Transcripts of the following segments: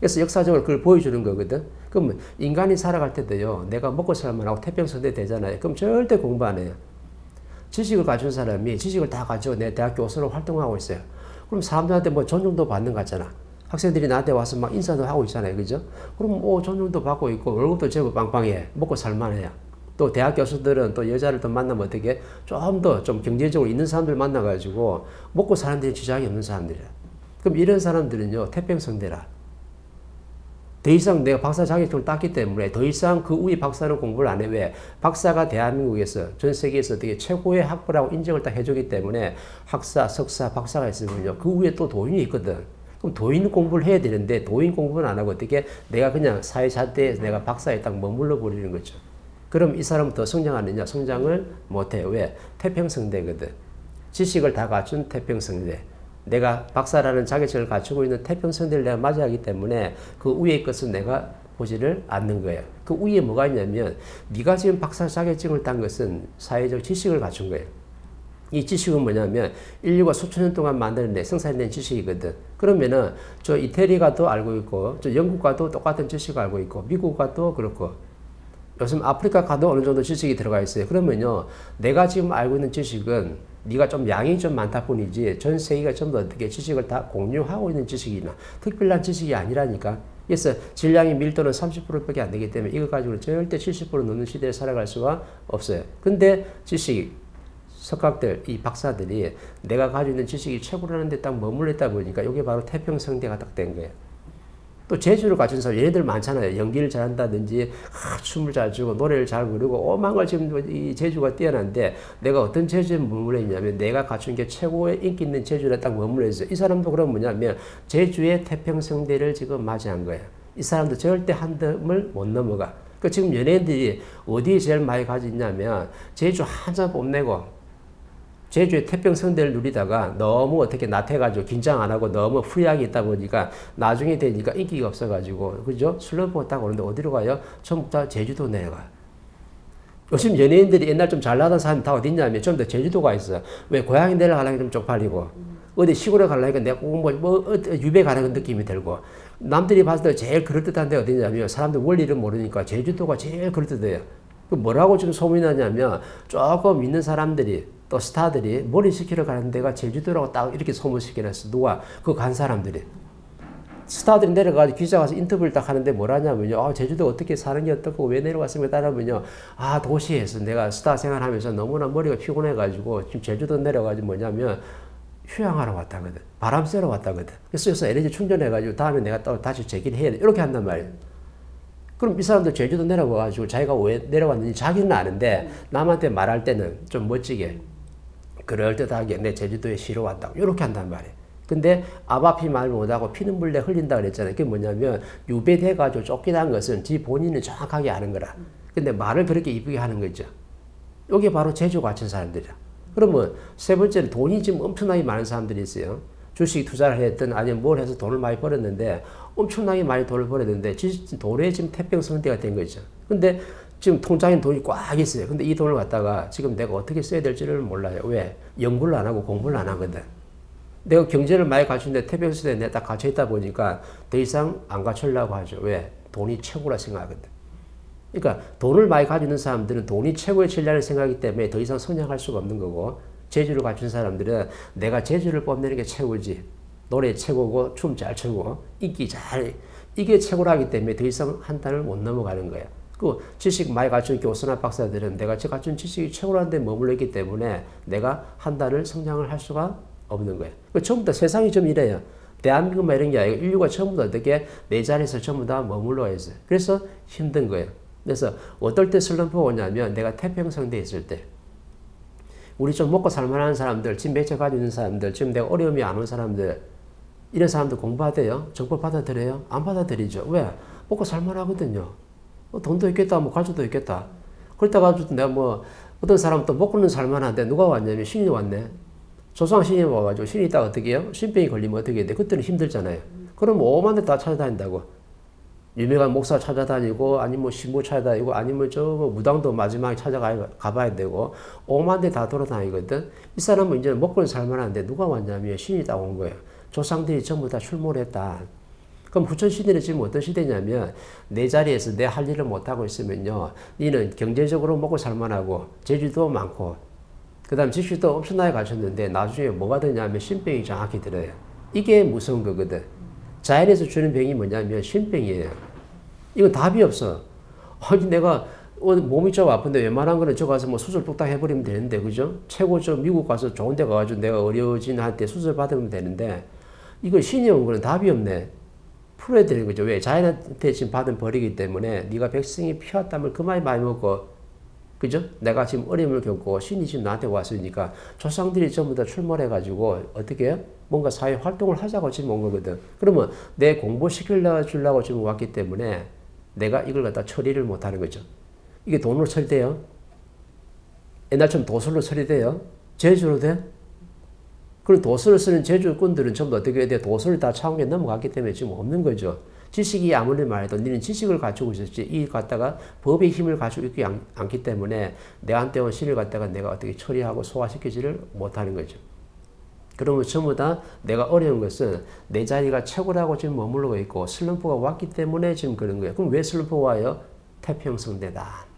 그래서 역사적으로 그걸 보여주는 거거든. 그럼 인간이 살아갈 때도요, 내가 먹고 살만하고 태평성대 되잖아요. 그럼 절대 공부 안 해요. 지식을 가진 사람이 지식을 다 가지고 내 대학 교수로 활동하고 있어요. 그럼 사람들한테 뭐 존중도 받는 거 같잖아. 학생들이 나한테 와서 막 인사도 하고 있잖아요. 그죠? 그럼 존중도 받고 있고 월급도 제법 빵빵해. 먹고 살만해요. 또 대학 교수들은 또 여자를 더 만나면 어떻게 좀 더 좀 경제적으로 있는 사람들 만나가지고 먹고 사는 데 지장이 없는 사람들이야. 그럼 이런 사람들은요, 태평성대라. 더 이상 내가 박사 자격증을 땄기 때문에 더 이상 그 위에 박사는 공부를 안 해. 왜? 박사가 대한민국에서 전 세계에서 되게 최고의 학부라고 인정을 딱 해주기 때문에 학사, 석사, 박사가 있으면요, 그 위에 또 도인이 있거든. 그럼 도인 공부를 해야 되는데 도인 공부는 안 하고 어떻게 내가 그냥 사회자대에서 내가 박사에 딱 머물러 버리는 거죠. 그럼 이 사람은 더 성장하느냐? 성장을 못해. 왜? 태평성대거든. 지식을 다 갖춘 태평성대. 내가 박사라는 자격증을 갖추고 있는 태평성대를 내가 맞이하기 때문에 그 위의 것은 내가 보지를 않는 거예요. 그 위에 뭐가 있냐면 네가 지금 박사 자격증을 딴 것은 사회적 지식을 갖춘 거예요. 이 지식은 뭐냐면 인류가 수천 년 동안 만들어낸 생산된 지식이거든. 그러면은 저 이태리가도 알고 있고 저 영국과도 똑같은 지식을 알고 있고 미국과도 그렇고 요즘 아프리카 가도 어느 정도 지식이 들어가 있어요. 그러면요, 내가 지금 알고 있는 지식은 네가 좀 양이 좀 많다 뿐이지 전 세계가 전부 어떻게 지식을 다 공유하고 있는 지식이나 특별한 지식이 아니라니까. 그래서 질량이 밀도는 30%밖에 안 되기 때문에 이거 가지고 절대 70% 넘는 시대에 살아갈 수가 없어요. 근데 지식, 석학들, 이 박사들이 내가 가지고 있는 지식이 최고라는 데 딱 머물러 있다 보니까 이게 바로 태평성대가 딱 된 거예요. 또 재주를 가진 사람, 얘네들 많잖아요. 연기를 잘한다든지, 춤을 잘 추고, 노래를 잘 부르고, 오만 걸 지금 이 재주가 뛰어난데, 내가 어떤 재주에 머물러 있냐면, 내가 갖춘 게 최고의 인기 있는 재주에 딱 머물러 있어요. 이 사람도 그럼 뭐냐면, 재주의 태평성대를 지금 맞이한 거예요. 이 사람도 절대 한 덤을 못 넘어가. 그 지금 연예인들이 어디에 제일 많이 가지냐면, 재주 한참 뽐내고, 제주의 태평성대를 누리다가 너무 어떻게 나태해가지고 긴장 안 하고 너무 프리하게 있다 보니까 나중에 되니까 인기가 없어가지고, 그죠? 슬럼프가 딱 오는데 어디로 가요? 전부 다 제주도 내려가요. 요즘 연예인들이 옛날 좀 잘 나가던 사람이 다 어디 있냐면 좀 더 제주도가 있어. 왜? 고향에 내려가려니까 좀 쪽팔리고, 어디 시골에 가려니까 내가 꼭 유배 가는 느낌이 들고, 남들이 봤을 때 제일 그럴듯한 데 어디냐면 사람들 원리를 모르니까 제주도가 제일 그럴듯해요. 그 뭐라고 지금 소문이 나냐면 조금 있는 사람들이 또 스타들이 머리 식히러 가는 데가 제주도라고 딱 이렇게 소문시켜놨어. 누가? 그 간 사람들이. 스타들이 내려가서 기자 가서 인터뷰를 딱 하는데 뭐라냐면요. 제주도 어떻게 사는 게 어떻고 왜 내려갔습니까? 따라면요. 도시에서 내가 스타 생활하면서 너무나 머리가 피곤해가지고 지금 제주도 내려가지고 뭐냐면 휴양하러 왔다거든. 바람 쐬러 왔다거든. 그래서 여기서 에너지 충전해가지고 다음에 내가 또 다시 재기를 해야 돼. 이렇게 한단 말이에요. 그럼 이 사람들 제주도 내려가가지고 자기가 왜 내려왔는지 자기는 아는데 남한테 말할 때는 좀 멋지게 그럴듯하게 내 제주도에 쉬러 왔다고 이렇게 한단 말이에요. 근데 아바피 말 못하고 피는 물레 흘린다 그랬잖아요. 그게 뭐냐면 유배돼가지고 쫓기는 것은 지 본인은 정확하게 아는 거라. 근데 말을 그렇게 이쁘게 하는 거죠. 이게 바로 재주 갖춘 사람들이야. 그러면 세 번째는 돈이 지금 엄청나게 많은 사람들이 있어요. 주식 투자를 했든 아니면 뭘 해서 돈을 많이 벌었는데 엄청나게 많이 돈을 벌었는데 돈에 지금 태평성대가 된 거죠. 근데 지금 통장에 돈이 꽉 있어요. 근데 이 돈을 갖다가 지금 내가 어떻게 써야 될지를 몰라요. 왜? 연구를 안 하고 공부를 안 하거든. 내가 경제를 많이 갖추는데 태평성대에 내가 딱 갇혀있다 보니까 더 이상 안 갖추려고 하죠. 왜? 돈이 최고라 생각하거든. 그러니까 돈을 많이 가지고 있는 사람들은 돈이 최고의 진리를 생각하기 때문에 더 이상 성장할 수가 없는 거고, 재주를 갖춘 사람들은 내가 재주를 뽐내는 게 최고지. 노래 최고고 춤 잘 추고 인기 잘, 이게 최고라기 때문에 더 이상 한 단을 못 넘어가는 거야. 그 지식 많이 갖춘 교수나 박사들은 내가 갖춘 지식이 최고라는 데 머물러 있기 때문에 내가 한 단을 성장을 할 수가 없는 거예요. 처음부터 세상이 좀 이래요. 대한민국만 이런 게 아니고 인류가 처음부터 어떻게 내 자리에서 전부 다 머물러 있어요. 그래서 힘든 거예요. 그래서 어떨 때 슬럼프가 오냐면 내가 태평성대에 있을 때, 우리 좀 먹고 살만한 사람들, 지금 매체 가지고 있는 사람들, 지금 내가 어려움이 안 온 사람들, 이런 사람들 공부하대요? 정보 받아들여요? 안 받아들이죠. 왜? 먹고 살만하거든요. 돈도 있겠다, 뭐 가족도 있겠다. 그렇다 가지고 내가 뭐 어떤 사람은 또 먹고는 살만한데 누가 왔냐면 신이 왔네. 조상 신이 와가지고 신이 있다가 어떻게 해요? 신병이 걸리면 어떻게 돼? 그때는 힘들잖아요. 그럼 오만 데 다 찾아다닌다고. 유명한 목사 찾아다니고 아니면 뭐 신부 찾아다니고 아니면 저 무당도 마지막에 가봐야 되고 오만 데 다 돌아다니거든. 이 사람은 이제 먹고는 살만한데 누가 왔냐면 신이 딱 온 거예요. 조상들이 전부 다 출몰했다. 그럼 후천시대는 지금 어떤 시대냐면 내 자리에서 내 할 일을 못하고 있으면요. 니는 경제적으로 먹고 살만하고 재주도 많고 그 다음 지식도 엄청나게 가졌는데 나중에 뭐가 되냐면 신병이 정확히 들어요. 이게 무서운 거거든. 자연에서 주는 병이 뭐냐면 신병이에요. 이건 답이 없어. 아니 내가 몸이 좀 아픈데 웬만한 거는 저 가서 뭐 수술 뚝딱 해버리면 되는데 그죠? 최고 저 미국 가서 좋은 데 가가지고 내가 의료진 한테 수술 받으면 되는데 이거 신이 온 거는 답이 없네. 풀어야 되는 거죠. 왜? 자연한테 지금 받은 벌이기 때문에 네가 백성이 피와 땀을 그만이 많이 먹고 그죠? 내가 지금 어려움을 겪고 신이 지금 나한테 왔으니까 조상들이 전부 다 출몰해가지고 어떻게 해요? 뭔가 사회 활동을 하자고 지금 온 거거든. 그러면 내 공부시키려고 지금 왔기 때문에 내가 이걸 갖다 처리를 못하는 거죠. 이게 돈으로 처리돼요? 옛날처럼 도술로 처리돼요? 제주로 돼? 그리고 도술을 쓰는 제주꾼들은 전부 어떻게 해야 돼? 도술을 다 차원에 넘어갔기 때문에 지금 없는 거죠. 지식이 아무리 말해도 너는 지식을 가지고 있었지 이 갖다가 법의 힘을 가지고 있지 않기 때문에 내한테 온 신을 갖다가 내가 어떻게 처리하고 소화시키지를 못하는 거죠. 그러면 전부 다 내가 어려운 것은 내 자리가 최고라고 지금 머무르고 있고 슬럼프가 왔기 때문에 지금 그런 거예요. 그럼 왜 슬럼프가 와요? 태평성대다.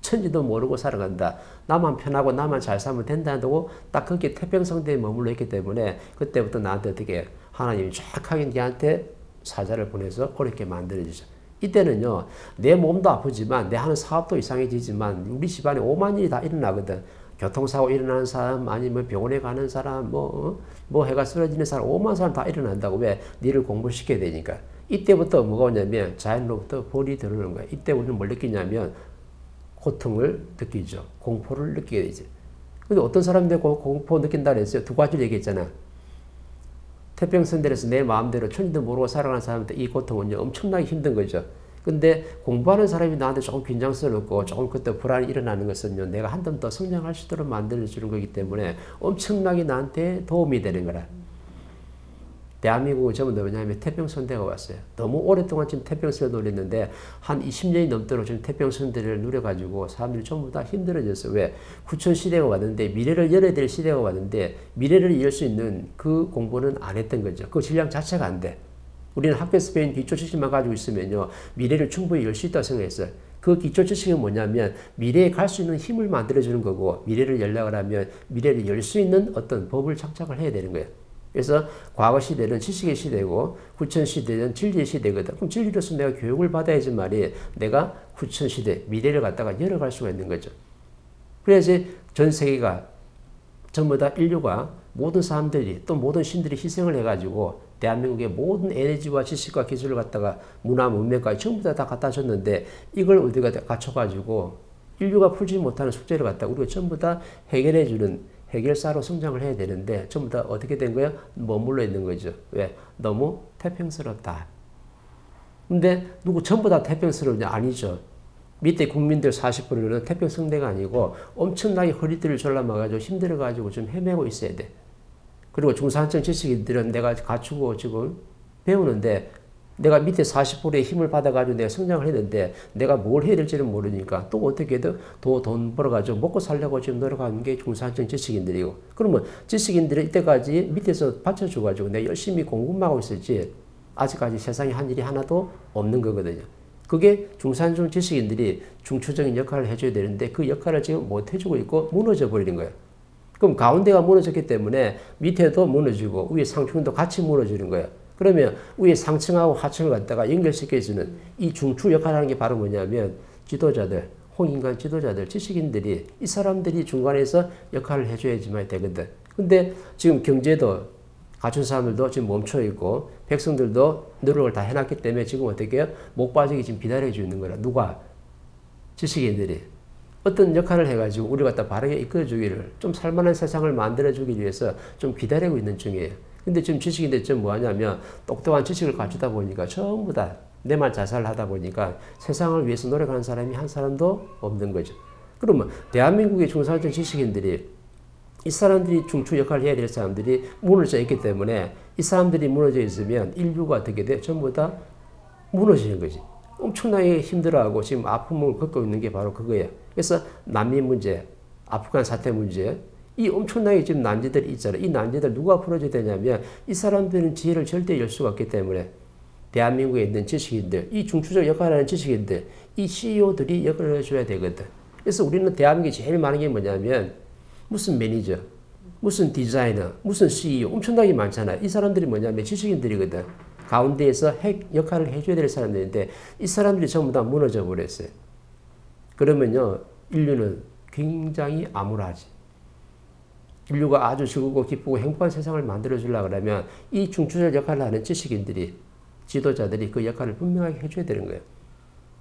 천지도 모르고 살아간다. 나만 편하고 나만 잘 살면 된다고 딱 그렇게 태평성대에 머물러 있기 때문에 그때부터 나한테 어떻게 하나님이 쫙하게 네한테 사자를 보내서 어렵게 만들어주죠. 이때는요, 내 몸도 아프지만 내 하는 사업도 이상해지지만 우리 집안에 오만 일이 다 일어나거든. 교통사고 일어나는 사람, 아니면 병원에 가는 사람, 뭐 해가 쓰러지는 사람, 오만 사람 다 일어난다고. 왜? 니를 공부시켜야 되니까. 이때부터 뭐가 오냐면 자연로부터 벌이 들어오는 거야. 이때 우리는 뭘 느끼냐면 고통을 느끼죠. 공포를 느끼게 되죠. 근데 어떤 사람들이 공포 느낀다 그랬어요? 두 가지를 얘기했잖아. 태평성대에서 내 마음대로 천지도 모르고 살아가는 사람한테 이 고통은요, 엄청나게 힘든 거죠. 근데 공부하는 사람이 나한테 조금 긴장스럽고 조금 그때 불안이 일어나는 것은요, 내가 한 번 더 성장할 수 있도록 만들어주는 거기 때문에 엄청나게 나한테 도움이 되는 거라. 대한민국은 전부 다 뭐냐면 태평성대가 왔어요. 너무 오랫동안 지금 태평성을 누렸는데 한 20년이 넘도록 지금 태평성대를 누려가지고 사람들이 전부 다 힘들어졌어요. 왜? 구천시대가 왔는데 미래를 열어야 될 시대가 왔는데 미래를 열 수 있는 그 공부는 안 했던 거죠. 그 질량 자체가 안 돼. 우리는 학교에서 배운 기초 지식만 가지고 있으면요, 미래를 충분히 열 수 있다고 생각했어요. 그 기초 지식은 뭐냐면 미래에 갈 수 있는 힘을 만들어주는 거고 미래를 열려고 하면 미래를 열 수 있는 어떤 법을 착착을 해야 되는 거예요. 그래서 과거 시대는 지식의 시대고 구천 시대는 진리의 시대거든. 그럼 진리로서 내가 교육을 받아야지 말이 내가 구천 시대 미래를 갖다가 열어갈 수가 있는 거죠. 그래야지 전 세계가 전부 다 인류가 모든 사람들이 또 모든 신들이 희생을 해가지고 대한민국의 모든 에너지와 지식과 기술을 갖다가 문화 문명까지 전부 다 갖다 줬는데 이걸 우리가 갖춰가지고 인류가 풀지 못하는 숙제를 갖다가 우리가 전부 다 해결해주는 해결사로 성장을 해야 되는데 전부 다 어떻게 된 거야? 머물러 있는 거죠. 왜? 너무 태평스럽다. 근데 누구 전부 다 태평스러우냐? 아니죠. 밑에 국민들 40%는 태평성대가 아니고 엄청나게 허리띠를 졸라매가지고 힘들어가지고 좀 헤매고 있어야 돼. 그리고 중산층 지식인들은 내가 갖추고 지금 배우는데 내가 밑에 40%의 힘을 받아가지고 내가 성장을 했는데 내가 뭘 해야 될지는 모르니까 또 어떻게든 더 돈 벌어가지고 먹고 살려고 지금 노력하는 게 중산층 지식인들이고 그러면 지식인들은 이때까지 밑에서 받쳐줘가지고 내가 열심히 공부만 하고 있었지 아직까지 세상에 한 일이 하나도 없는 거거든요. 그게 중산층 지식인들이 중추적인 역할을 해줘야 되는데 그 역할을 지금 못 해주고 있고 무너져 버리는 거예요. 그럼 가운데가 무너졌기 때문에 밑에도 무너지고 위에 상층도 같이 무너지는 거예요. 그러면 위에 상층하고 하층을 갖다가 연결시켜주는 이 중추 역할을 하는 게 바로 뭐냐면 지도자들, 홍인간 지도자들, 지식인들이 이 사람들이 중간에서 역할을 해줘야지만 되거든. 근데 지금 경제도 갖춘 사람들도 지금 멈춰있고 백성들도 노력을 다 해놨기 때문에 지금 어떻게 해요? 목 빠지게 지금 기다려주고 있는 거라. 누가? 지식인들이. 어떤 역할을 해가지고 우리를 갖다 바르게 이끌어주기를 좀 살만한 세상을 만들어주기 위해서 좀 기다리고 있는 중이에요. 근데 지금 지식인들이 좀 뭐하냐면 똑똑한 지식을 갖추다 보니까 전부 다 내 말 자살을 하다 보니까 세상을 위해서 노력하는 사람이 한 사람도 없는 거죠. 그러면 대한민국의 중산층 지식인들이 이 사람들이 중추 역할을 해야 될 사람들이 무너져 있기 때문에 이 사람들이 무너져 있으면 인류가 어떻게 돼? 전부 다 무너지는 거지. 엄청나게 힘들어하고 지금 아픔을 겪고 있는 게 바로 그거예요. 그래서 난민 문제, 아프간 사태 문제, 이 엄청나게 지금 난제들이 있잖아요. 이 난제들 누가 풀어줘야 되냐면 이 사람들은 지혜를 절대 열 수가 없기 때문에 대한민국에 있는 지식인들, 이 중추적 역할을 하는 지식인들, 이 CEO들이 역할을 해줘야 되거든. 그래서 우리는 대한민국에 제일 많은 게 뭐냐면 무슨 매니저, 무슨 디자이너, 무슨 CEO 엄청나게 많잖아. 이 사람들이 뭐냐면 지식인들이거든. 가운데에서 핵 역할을 해줘야 될 사람들인데 이 사람들이 전부 다 무너져 버렸어요. 그러면요 인류는 굉장히 암울하지. 인류가 아주 즐겁고 기쁘고 행복한 세상을 만들어 주려고 그러면 이 중추적 역할을 하는 지식인들이, 지도자들이 그 역할을 분명하게 해줘야 되는 거예요.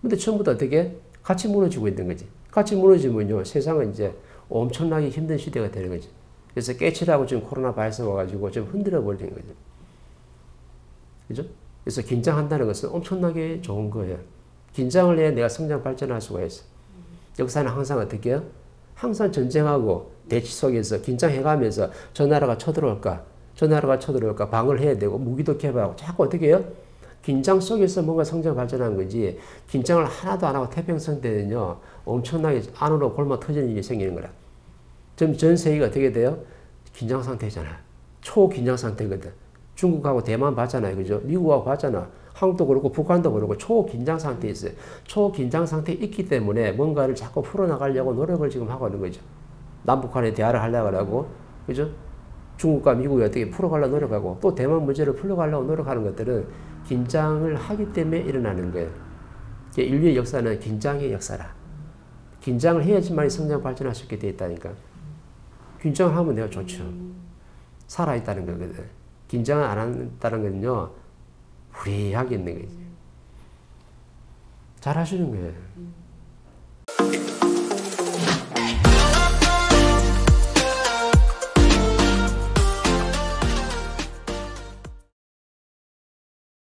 근데 전부 다 어떻게? 같이 무너지고 있는 거지. 같이 무너지면요 세상은 이제 엄청나게 힘든 시대가 되는 거지. 그래서 깨치라고 지금 코로나 바이러스가 와가지고 좀 흔들어 버리는 거죠. 그죠? 그래서 긴장한다는 것은 엄청나게 좋은 거예요. 긴장을 해야 내가 성장 발전할 수가 있어. 역사는 항상 어떻게 해요? 항상 전쟁하고 대치 속에서 긴장해가면서 저 나라가 쳐들어올까, 저 나라가 쳐들어올까 방어를 해야 되고 무기도 개발하고 자꾸 어떻게 해요? 긴장 속에서 뭔가 성장 발전하는 거지. 긴장을 하나도 안 하고 태평성 때는요 엄청나게 안으로 골마 터지는 일이 생기는 거라. 지금 전 세계가 어떻게 돼요? 긴장 상태잖아. 초긴장 상태거든. 중국하고 대만 봤잖아요. 그죠? 미국하고 봤잖아. 한국도 그렇고 북한도 그렇고 초긴장 상태에 있어요. 초긴장 상태에 있기 때문에 뭔가를 자꾸 풀어나가려고 노력을 지금 하고 있는 거죠. 남북한의 대화를 하려고 하고, 그죠? 중국과 미국이 어떻게 풀어가려고 노력하고, 또 대만 문제를 풀어가려고 노력하는 것들은 긴장을 하기 때문에 일어나는 거예요. 인류의 역사는 긴장의 역사라. 긴장을 해야지만 성장 발전할 수 있게 돼 있다니까. 긴장을 하면 내가 좋죠. 살아있다는 거거든. 긴장을 안 한다는 건요, 불이하게 있는 거지. 잘 하시는 거예요.